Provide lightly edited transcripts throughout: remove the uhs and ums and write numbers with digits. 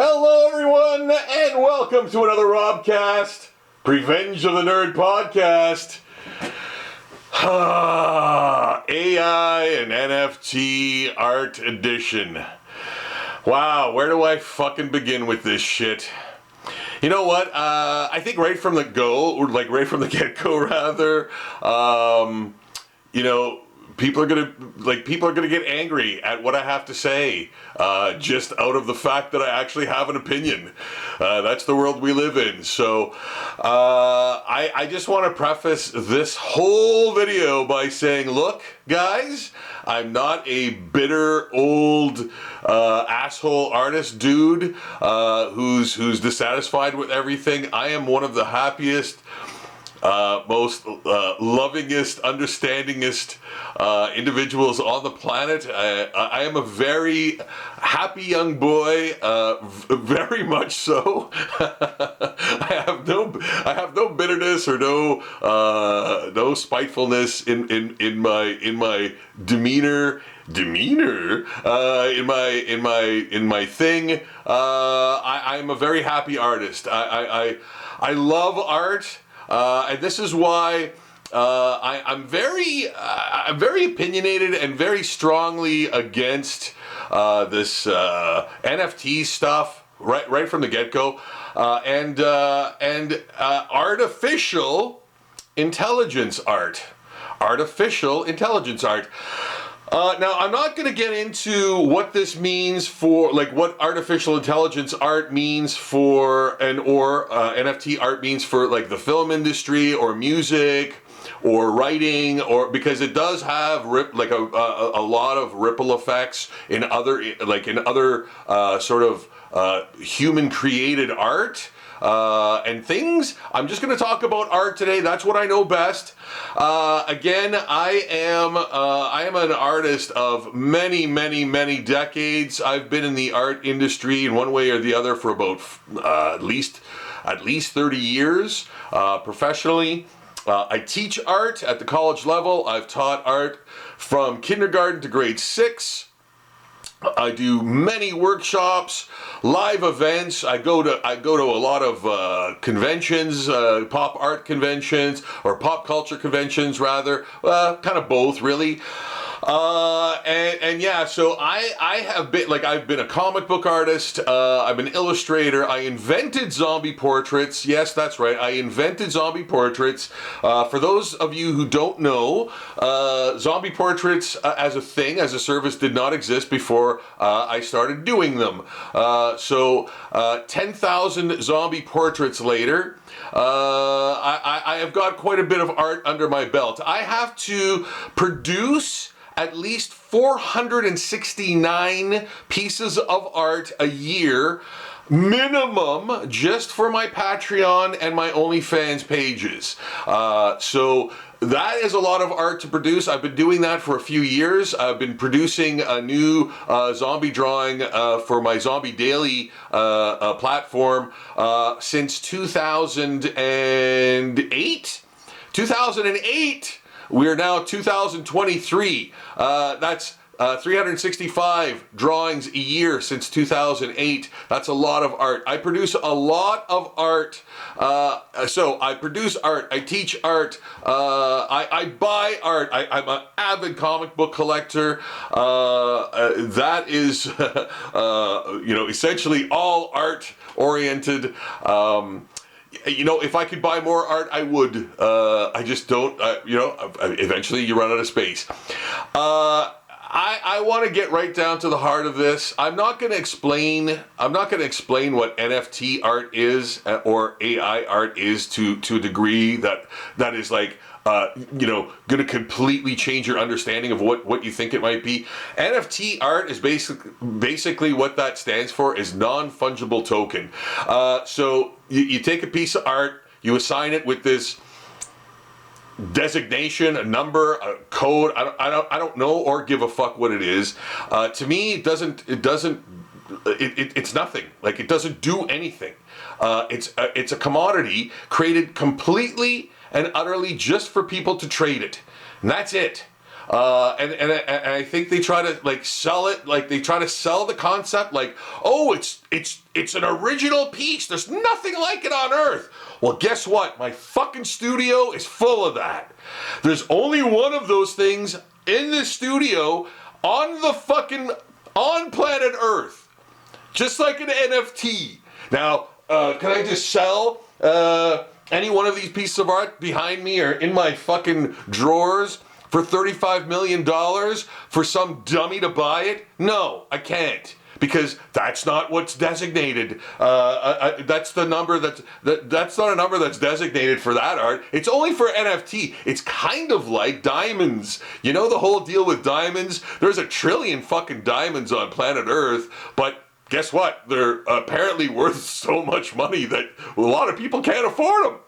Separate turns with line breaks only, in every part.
Hello everyone, and welcome to another Robcast, Revenge of the Nerd podcast. AI and NFT Art Edition. Wow, where do I fucking begin with this shit? You know what, I think right from the get-go rather, people are gonna get angry at what I have to say, just out of the fact that I actually have an opinion. That's the world we live in. So I just want to preface this whole video by saying, look, guys, I'm not a bitter old asshole artist dude who's dissatisfied with everything. I am one of the happiest, most lovingest, understandingest individuals on the planet. I am a very happy young boy, very much so. I have no bitterness or no spitefulness in my demeanor. In my thing. I'm a very happy artist. I love art. And this is why I'm very opinionated and very strongly against this NFT stuff right from the get-go, and artificial intelligence art. Artificial intelligence art. Now, I'm not going to get into what this means for, like, what artificial intelligence art means for, or NFT art means for, like, the film industry or music or writing, or because it does have a lot of ripple effects in other sort of human created art. And things. I'm just going to talk about art today. That's what I know best. Again, I am an artist of many decades. I've been in the art industry in one way or the other for about at least 30 years professionally. I teach art at the college level. I've taught art from kindergarten to grade 6. I do many workshops, live events. I go to a lot of conventions, pop art conventions, or pop culture conventions rather. Kind of both, really. And yeah, so I've been a comic book artist. I'm an illustrator. I invented zombie portraits. Yes, that's right. I invented zombie portraits. For those of you who don't know, zombie portraits as a thing, as a service, did not exist before I started doing them. So 10,000 zombie portraits later, I have got quite a bit of art under my belt. I have to produce at least 469 pieces of art a year, minimum, just for my Patreon and my OnlyFans pages. So that is a lot of art to produce. I've been doing that for a few years. I've been producing a new zombie drawing for my Zombie Daily platform since 2008. 2008! We're now 2023. That's 365 drawings a year since 2008. That's a lot of art. I produce a lot of art. So I produce art. I teach art. I buy art. I'm an avid comic book collector. That is, essentially all art oriented. If I could buy more art, I would. I just don't. Eventually you run out of space. I want to get right down to the heart of this. I'm not going to explain what NFT art is or AI art is to a degree that is like going to completely change your understanding of what you think it might be. NFT art is basically what that stands for is non-fungible token. So you take a piece of art, you assign it with this designation, a number, a code. I don't know or give a fuck what it is. To me, it's nothing. Like, it doesn't do anything. It's a commodity created completely and utterly just for people to trade it. And that's it. And I think they try to like sell it, like they try to sell the concept like, oh, it's an original piece. There's nothing like it on earth. Well, guess what? My fucking studio is full of that. There's only one of those things in this studio on planet Earth. Just like an NFT. Now, can I just sell any one of these pieces of art behind me or in my fucking drawers for $35 million for some dummy to buy it? No, I can't. Because that's not what's designated. That's the number that's not a number that's designated for that art. It's only for NFT. It's kind of like diamonds. You know the whole deal with diamonds? There's a trillion fucking diamonds on planet Earth, but guess what? They're apparently worth so much money that a lot of people can't afford them.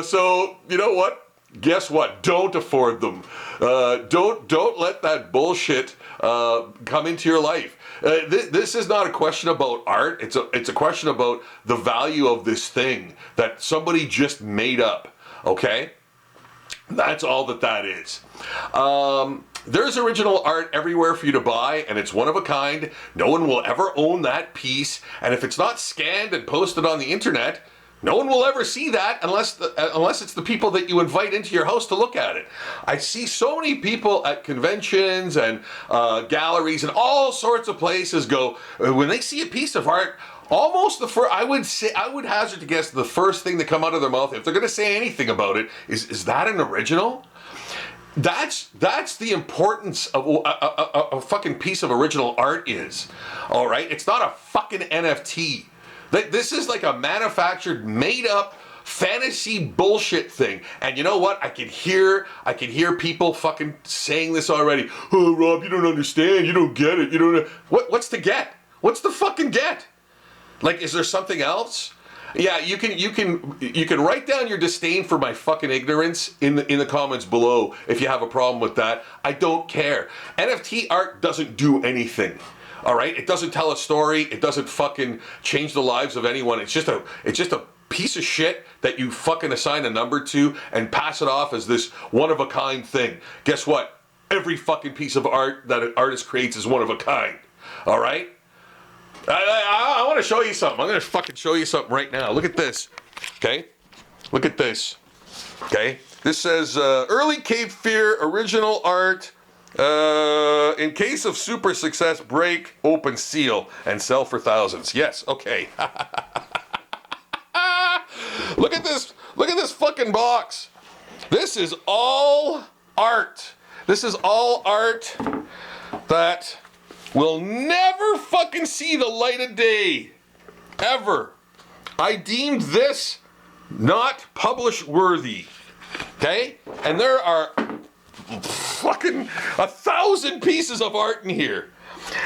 So you know what? Guess what? Don't afford them. Don't let that bullshit come into your life. This is not a question about art. It's a question about the value of this thing that somebody just made up. Okay, that's all that is. There's original art everywhere for you to buy, and it's one of a kind. No one will ever own that piece, and if it's not scanned and posted on the internet, no one will ever see that unless it's the people that you invite into your house to look at it. I see so many people at conventions and galleries and all sorts of places go, when they see a piece of art, almost I would hazard to guess the first thing that come out of their mouth, if they're going to say anything about it, is that an original? That's the importance of a fucking piece of original art is. All right? It's not a fucking NFT. This is like a manufactured, made-up fantasy bullshit thing. And you know what? I can hear people fucking saying this already. Oh, Rob, you don't understand. You don't get it. You don't know. What's to get? What's the fucking get? Like, is there something else? Yeah, you can write down your disdain for my fucking ignorance in the comments below if you have a problem with that. I don't care. NFT art doesn't do anything. All right, it doesn't tell a story. It doesn't fucking change the lives of anyone. It's just a piece of shit that you fucking assign a number to and pass it off as this one of a kind thing. Guess what? Every fucking piece of art that an artist creates is one of a kind. All right. I want to show you something. I'm gonna fucking show you something right now. Look at this. Okay. Look at this. Okay. This says early Cape Fear original art. In case of super success, break, open, seal, and sell for thousands. Yes, okay. Look at this. Look at this fucking box. This is all art. This is all art that will never fucking see the light of day. Ever. I deemed this not publish worthy. Okay? And there are fucking 1,000 pieces of art in here.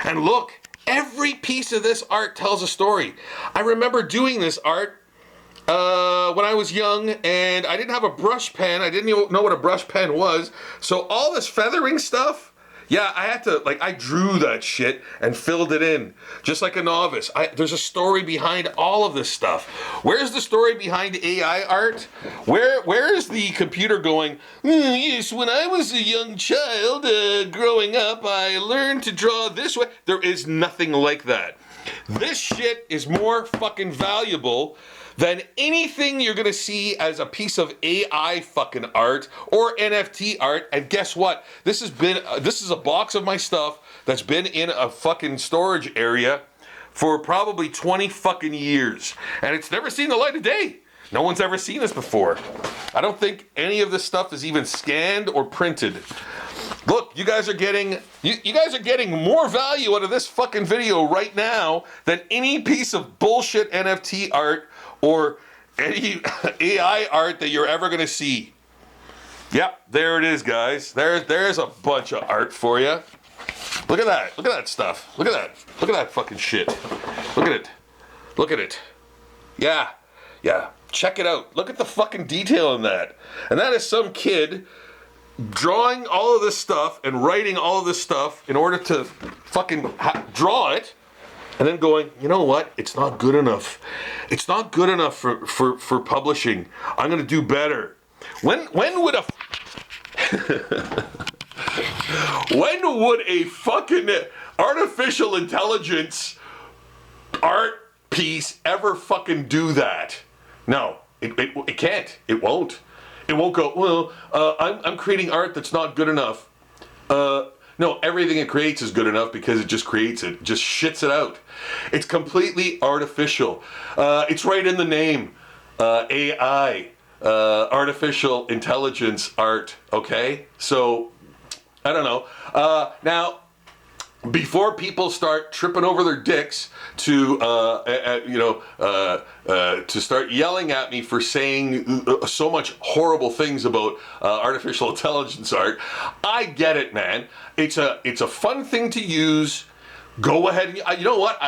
And look, every piece of this art tells a story. I remember doing this art when I was young, and I didn't have a brush pen. I didn't even know what a brush pen was. So all this feathering stuff, yeah, I had to, I drew that shit and filled it in, just like a novice. There's a story behind all of this stuff. Where's the story behind AI art? Where is the computer going, yes, when I was a young child growing up, I learned to draw this way. There is nothing like that. This shit is more fucking valuable than anything you're gonna see as a piece of AI fucking art or NFT art. And guess what? This is a box of my stuff that's been in a fucking storage area for probably 20 fucking years. And it's never seen the light of day. No one's ever seen this before. I don't think any of this stuff is even scanned or printed. Look, you guys are getting more value out of this fucking video right now than any piece of bullshit NFT art or any AI art that you're ever gonna see. Yep, there it is, guys. There's a bunch of art for you. Look at that. Look at that stuff. Look at that. Look at that fucking shit. Look at it. Look at it. Yeah. Check it out. Look at the fucking detail in that. And that is some kid drawing all of this stuff and writing all of this stuff in order to fucking draw it. And then going, you know what? It's not good enough. It's not good enough for publishing. I'm gonna do better. When would a When would a fucking artificial intelligence art piece ever fucking do that? No, it can't. It won't. It won't go, well, I'm creating art that's not good enough. No, everything it creates is good enough because it just creates it, just shits it out. It's completely artificial. It's right in the name. AI, artificial intelligence art, okay? So, I don't know. Now, before people start tripping over their dicks to start yelling at me for saying so much horrible things about artificial intelligence art, I get it, man. It's a fun thing to use. Go ahead and, you know what,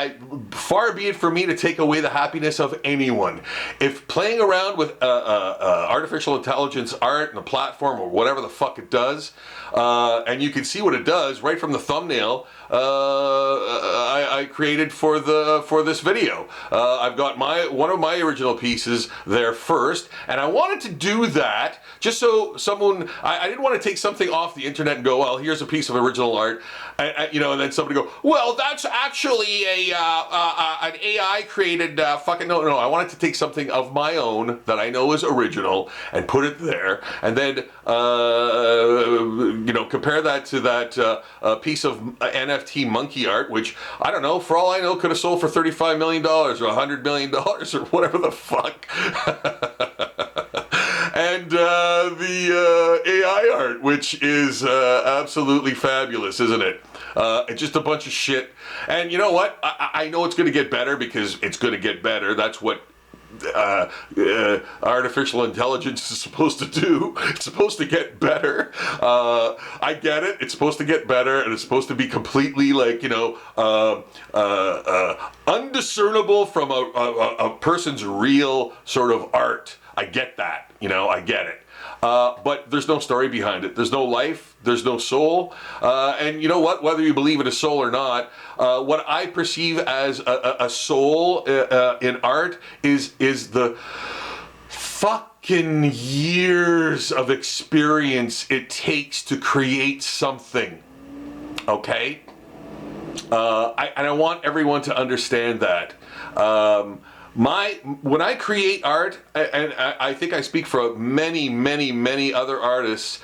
far be it for me to take away the happiness of anyone. If playing around with artificial intelligence art and a platform or whatever the fuck it does, and you can see what it does right from the thumbnail I created for this video. I've got one of my original pieces there first, and I wanted to do that just so someone, I didn't want to take something off the internet and go, well, here's a piece of original art, and then somebody go, well, that's actually an AI created fucking, no, I wanted to take something of my own that I know is original and put it there, and then compare that to that piece of NFT monkey art, which, I don't know, for all I know, could have sold for $35 million or $100 million or whatever the fuck. And the AI art, which is absolutely fabulous, isn't it? It's just a bunch of shit. And you know what? I know it's going to get better because it's going to get better. That's what artificial intelligence is supposed to do. It's supposed to get better. I get it. It's supposed to get better, and it's supposed to be completely undiscernible from a person's real sort of art. I get that. I get it. But there's no story behind it. There's no life. There's no soul. And you know what? Whether you believe in a soul or not, what I perceive as a soul in art is the fucking years of experience it takes to create something. Okay? And I want everyone to understand that. When I create art, and I think I speak for many, many, many other artists,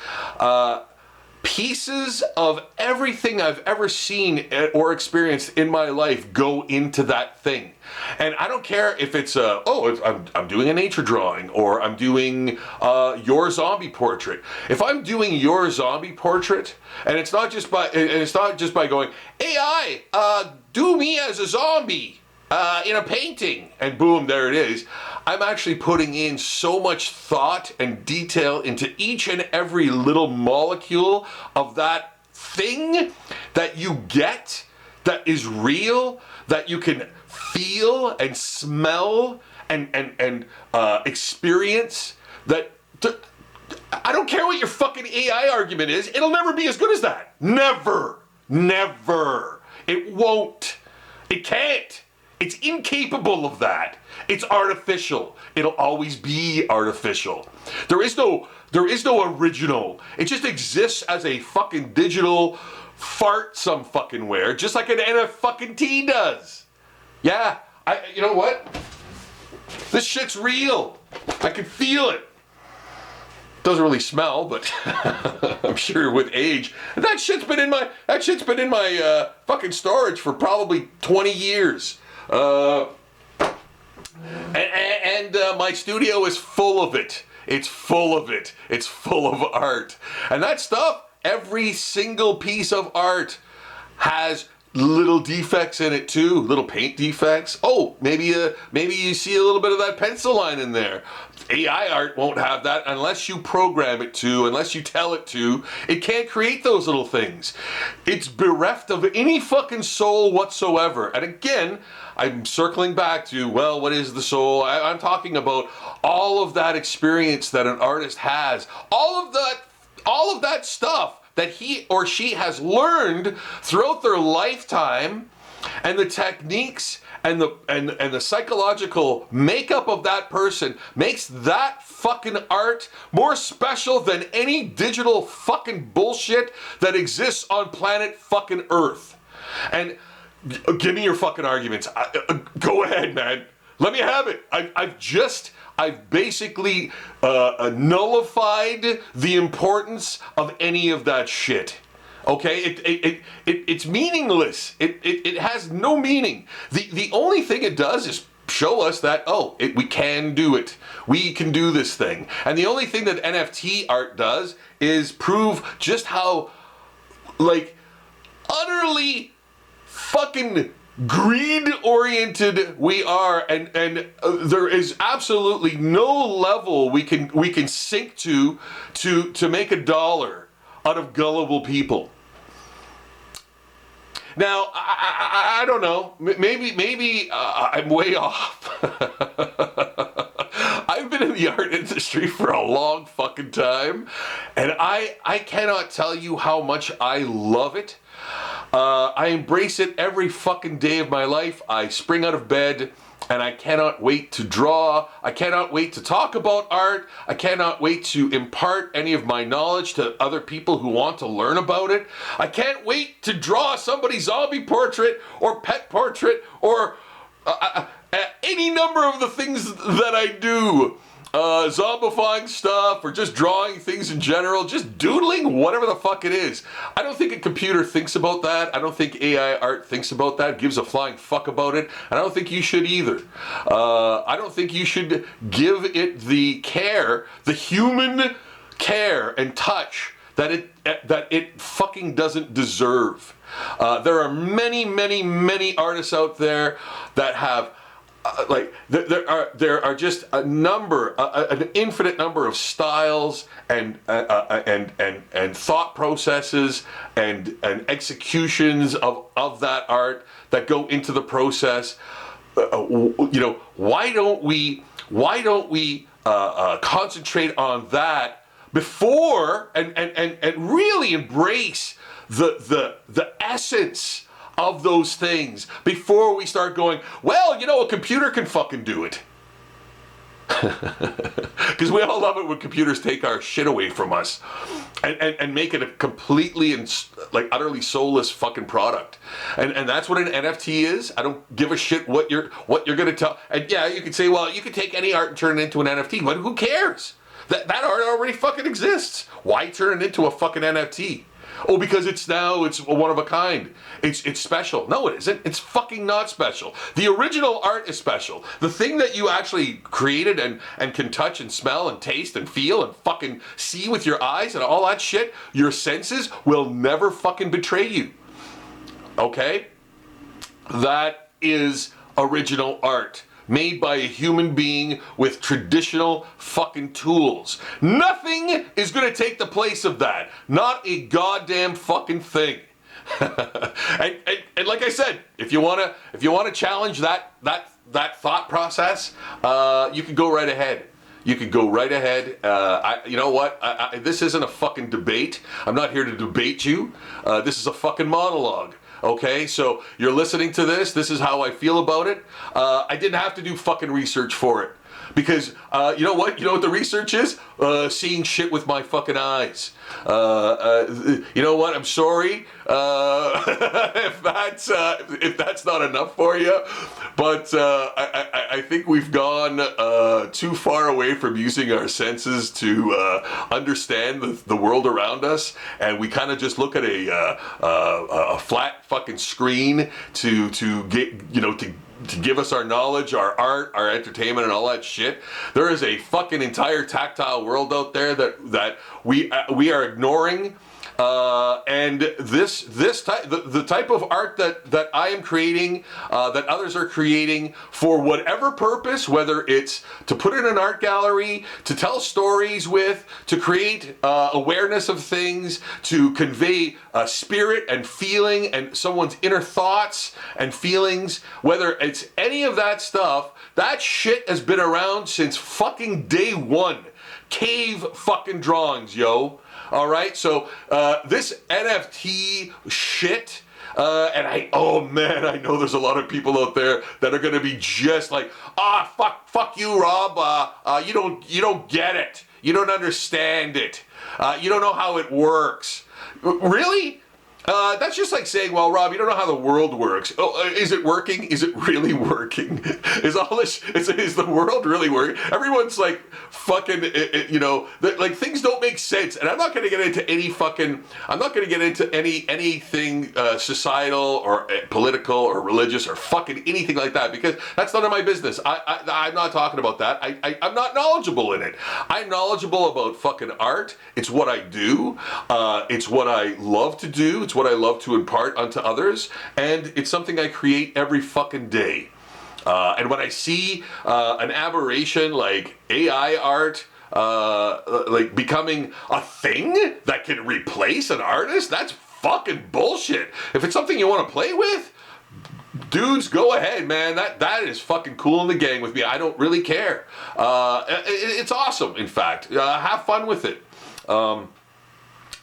pieces of everything I've ever seen or experienced in my life go into that thing. And I don't care if it's I'm doing a nature drawing, or I'm doing your zombie portrait. If I'm doing your zombie portrait, and it's not just by going, AI, do me as a zombie. In a painting, and boom, there it is. I'm actually putting in so much thought and detail into each and every little molecule of that thing that you get, that is real, that you can feel and smell and experience. That I don't care what your fucking AI argument is, it'll never be as good as that. Never. It won't. It can't. It's incapable of that. It's artificial. It'll always be artificial. There is no original. It just exists as a fucking digital fart some fucking where, just like an NFT does. Yeah, you know what? This shit's real. I can feel it. Doesn't really smell, but I'm sure with age, that shit's been in my fucking storage for probably 20 years. And my studio is full of it. It's full of it. It's full of art. And that stuff, every single piece of art has little defects in it too, little paint defects. Oh, maybe you see a little bit of that pencil line in there. AI art won't have that unless you program it to, unless you tell it to. It can't create those little things. It's bereft of any fucking soul whatsoever. And again, I'm circling back to, well, what is the soul? I'm talking about all of that experience that an artist has. All of that stuff that he or she has learned throughout their lifetime and the techniques and the psychological makeup of that person makes that fucking art more special than any digital fucking bullshit that exists on planet fucking Earth. And give me your fucking arguments. Go ahead, man. Let me have it. I've basically nullified the importance of any of that shit. Okay, it's meaningless. It has no meaning. The only thing it does is show us that we can do it. We can do this thing. And the only thing that NFT art does is prove just how utterly fucking greed-oriented we are, and there is absolutely no level we can sink to make $1 out of gullible people. Now, I don't know. Maybe I'm way off. I've been in the art industry for a long fucking time, and I cannot tell you how much I love it. I embrace it every fucking day of my life. I spring out of bed and I cannot wait to draw. I cannot wait to talk about art. I cannot wait to impart any of my knowledge to other people who want to learn about it. I can't wait to draw somebody's zombie portrait or pet portrait or any number of the things that I do. Zombifying stuff or just drawing things in general, just doodling, whatever the fuck it is. I don't think a computer thinks about that. I don't think AI art thinks about that, gives a flying fuck about it. And I don't think you should either. I don't think you should give it the care, the human care and touch that it fucking doesn't deserve. There are many artists out there that have there are just an infinite number of styles and thought processes and executions of that art that go into the process. Why don't we concentrate on that before and really embrace the essence of those things before we start going, well, a computer can fucking do it. Because we all love it when computers take our shit away from us and make it a completely and utterly soulless fucking product. And that's what an NFT is. I don't give a shit what you're gonna tell. And yeah, you could say, well, you could take any art and turn it into an NFT, but who cares? That art already fucking exists. Why turn it into a fucking NFT? Oh, because it's one of a kind. It's special. No, it isn't. It's fucking not special. The original art is special. The thing that you actually created and can touch and smell and taste and feel and fucking see with your eyes and all that shit, your senses will never fucking betray you. Okay? That is original art. Made by a human being with traditional fucking tools. Nothing is gonna take the place of that. Not a goddamn fucking thing. and like I said, if you wanna challenge that thought process, you can go right ahead. You could go right ahead. You know what? This isn't a fucking debate. I'm not here to debate you. This is a fucking monologue. Okay, so you're listening to this. This is how I feel about it. I didn't have to do fucking research for it. Because, you know what? You know what the research is? Seeing shit with my fucking eyes. You know what? I'm sorry if that's not enough for you. But I think we've gone too far away from using our senses to understand the world around us, and we kind of just look at a flat fucking screen to get to give us our knowledge, our art, our entertainment, and all that shit. There is a fucking entire tactile world out there that we are ignoring. And the type of art that I am creating, that others are creating for whatever purpose, whether it's to put in an art gallery, to tell stories with, to create awareness of things, to convey spirit and feeling and someone's inner thoughts and feelings, whether it's any of that stuff, that shit has been around since fucking day one. Cave fucking drawings, yo. All right, so this NFT shit Oh man, I know there's a lot of people out there that are gonna be just like, fuck you, Rob. You don't get it. You don't understand it. You don't know how it works. Really? That's just like saying, well, Rob, you don't know how the world works. Oh, is it working? Is it really working? Is the world really working? Everyone's like fucking, like things don't make sense. And I'm not going to get into anything societal or political or religious or fucking anything like that, because that's none of my business. I'm not talking about that. I'm not knowledgeable in it. I'm knowledgeable about fucking art. It's what I do. It's what I love to do. It's what I love to impart onto others, and it's something I create every fucking day. And when I see an aberration like AI art, like becoming a thing that can replace an artist, that's fucking bullshit. If it's something you want to play with, dudes, go ahead, man. That is fucking cool in the gang with me. I don't really care. It's awesome, in fact. Have fun with it.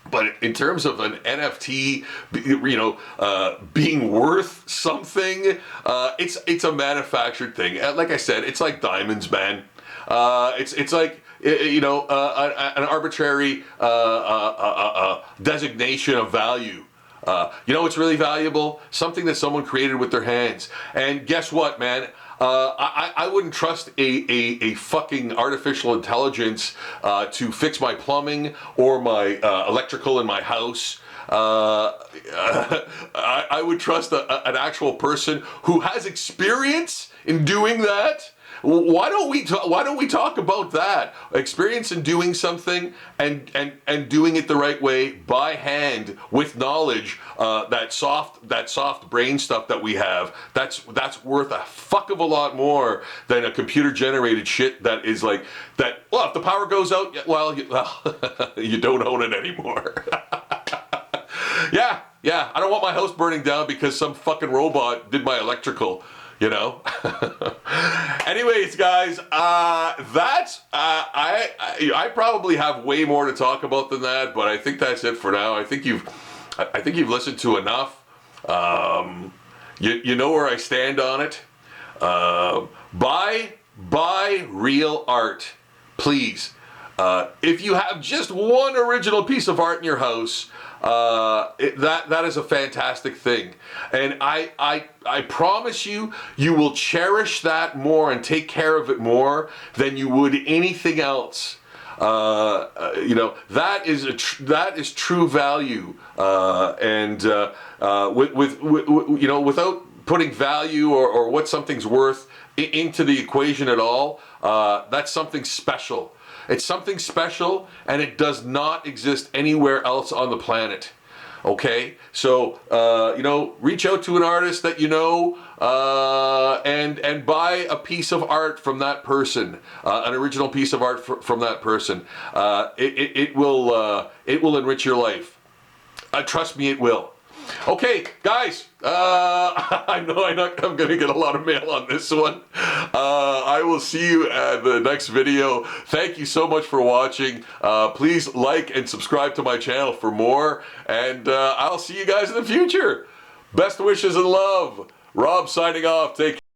But in terms of an NFT, being worth something, it's a manufactured thing. Like I said, it's like diamonds, man. It's like an arbitrary designation of value. It's really valuable? Something that someone created with their hands. And guess what, man? I wouldn't trust a fucking artificial intelligence to fix my plumbing or my electrical in my house. I would trust an actual person who has experience in doing that. Why don't we talk about that? Experience in doing something and doing it the right way by hand with knowledge, that soft brain stuff that we have. That's worth a fuck of a lot more than a computer generated shit that is like that. Well, if the power goes out, you don't own it anymore. Yeah. I don't want my house burning down because some fucking robot did my electrical. Anyways, guys, I probably have way more to talk about than that, but I think that's it for now. I think you've listened to enough. You know where I stand on it. Buy real art, please. If you have just one original piece of art in your house, that is a fantastic thing, and I promise you will cherish that more and take care of it more than you would anything else. That is true value, and without putting value or what something's worth into the equation at all, that's something special. It's something special, and it does not exist anywhere else on the planet. Okay? So, reach out to an artist that you know, and buy a piece of art from that person, an original piece of art from that person. It will enrich your life. Trust me, it will. Okay, guys, I know I'm going to get a lot of mail on this one. I will see you at the next video. Thank you so much for watching. Please like and subscribe to my channel for more, and I'll see you guys in the future. Best wishes and love. Rob signing off. Take care.